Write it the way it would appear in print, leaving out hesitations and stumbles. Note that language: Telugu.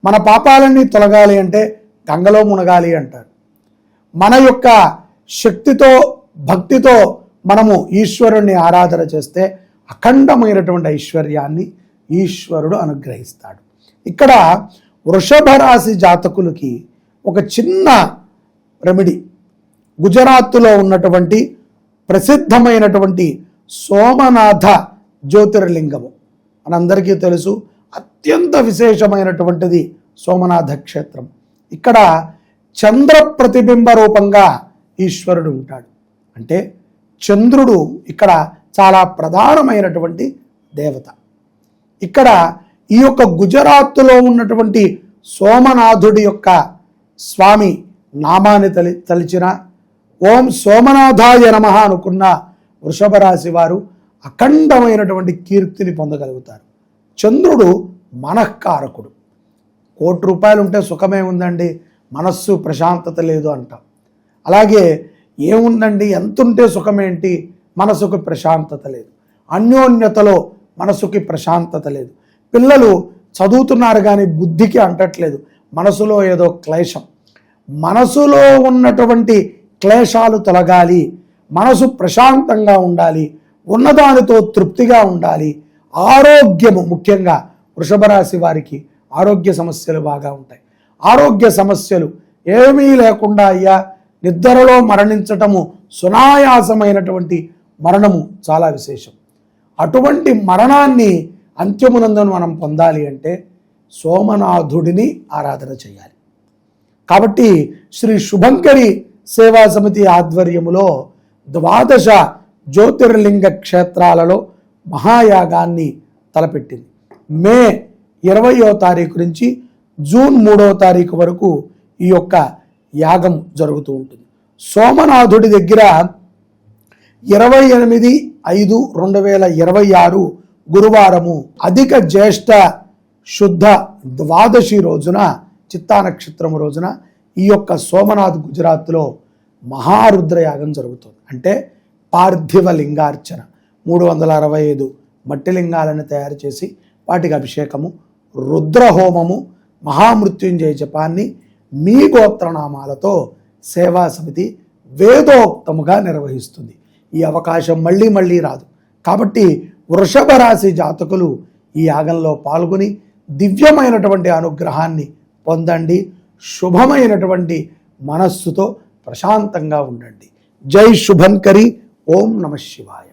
మన పాపాలన్నీ తొలగాలి అంటే గంగలో మునగాలి అంటారు. మన యొక్క శక్తితో భక్తితో మనము ఈశ్వరుణ్ణి ఆరాధన చేస్తే అఖండమైనటువంటి ఐశ్వర్యాన్ని ఈశ్వరుడు అనుగ్రహిస్తాడు. ఇక్కడ వృషభ రాశి జాతకులకి ఒక చిన్న రెమెడీ, గుజరాత్లో ఉన్నటువంటి ప్రసిద్ధమైనటువంటి సోమనాథ జ్యోతిర్లింగము మనందరికీ తెలుసు. అత్యంత విశేషమైనటువంటిది సోమనాథ క్షేత్రం. ఇక్కడ చంద్ర ప్రతిబింబ రూపంగా ఈశ్వరుడు ఉంటాడు. అంటే చంద్రుడు ఇక్కడ చాలా ప్రధానమైనటువంటి దేవత. ఇక్కడ ఈ యొక్క గుజరాత్లో ఉన్నటువంటి సోమనాథుడి యొక్క స్వామి నామాన్ని తలిచిన ఓం సోమనాథాయ నమః అనుకున్న వృషభ రాశి వారు అఖండమైనటువంటి కీర్తిని పొందగలుగుతారు. చంద్రుడు మనఃకారకుడు. ₹1 ఉంటే సుఖమే ఉందండి, మనస్సు ప్రశాంతత లేదు అంటాం. అలాగే ఏముందండి, ఎంతుంటే సుఖమేంటి, మనసుకు ప్రశాంతత లేదు. అన్యోన్యతలో మనసుకి ప్రశాంతత లేదు. పిల్లలు చదువుతున్నారు కానీ బుద్ధికి అంటట్లేదు, మనసులో ఏదో క్లేశం. మనసులో ఉన్నటువంటి క్లేశాలు తొలగాలి, మనసు ప్రశాంతంగా ఉండాలి, ఉన్నదానితో తృప్తిగా ఉండాలి. ఆరోగ్యము ముఖ్యంగా వృషభ రాశి వారికి ఆరోగ్య సమస్యలు బాగా ఉంటాయి. ఆరోగ్య సమస్యలు ఏమీ లేకుండా అయ్యా నిద్రలో మరణించటము సునాయాసమైనటువంటి మరణము చాలా విశేషం. అటువంటి మరణాన్ని అంత్యమునందును మనం పొందాలి అంటే సోమనాథుడిని ఆరాధన చేయాలి. కాబట్టి శ్రీ శుభంకరి సేవా సమితి ఆధ్వర్యములో 12 జ్యోతిర్లింగ క్షేత్రాలలో మహాయాగాన్ని తలపెట్టింది. మే 20వ తారీఖు నుంచి జూన్ 3వ తారీఖు వరకు ఈ యొక్క యాగం జరుగుతూ ఉంటుంది. సోమనాథుడి దగ్గర 28/5/2026 గురువారము అధిక జ్యేష్ఠ శుద్ధ ద్వాదశి రోజున, చిత్తా నక్షత్రం రోజున ఈ యొక్క సోమనాథ్ గుజరాత్లో మహారుద్రయాగం జరుగుతుంది. అంటే పార్థివ లింగార్చన 365 మట్టి లింగాలను తయారు చేసి వాటికి అభిషేకము, రుద్రహోమము, మహామృత్యుంజయ జపాన్ని మీ గోత్రనామాలతో సేవా సమితి వేదోక్తముగా నిర్వహిస్తుంది. ఈ అవకాశం మళ్ళీ మళ్ళీ రాదు. కాబట్టి వృషభ రాశి జాతకులు ఈ యాగంలో పాల్గొని దివ్యమైనటువంటి అనుగ్రహాన్ని పొందండి. శుభమైనటువంటి మనస్సుతో ప్రశాంతంగా ఉండండి. జై శుభంకరి. ఓం నమః శివాయ.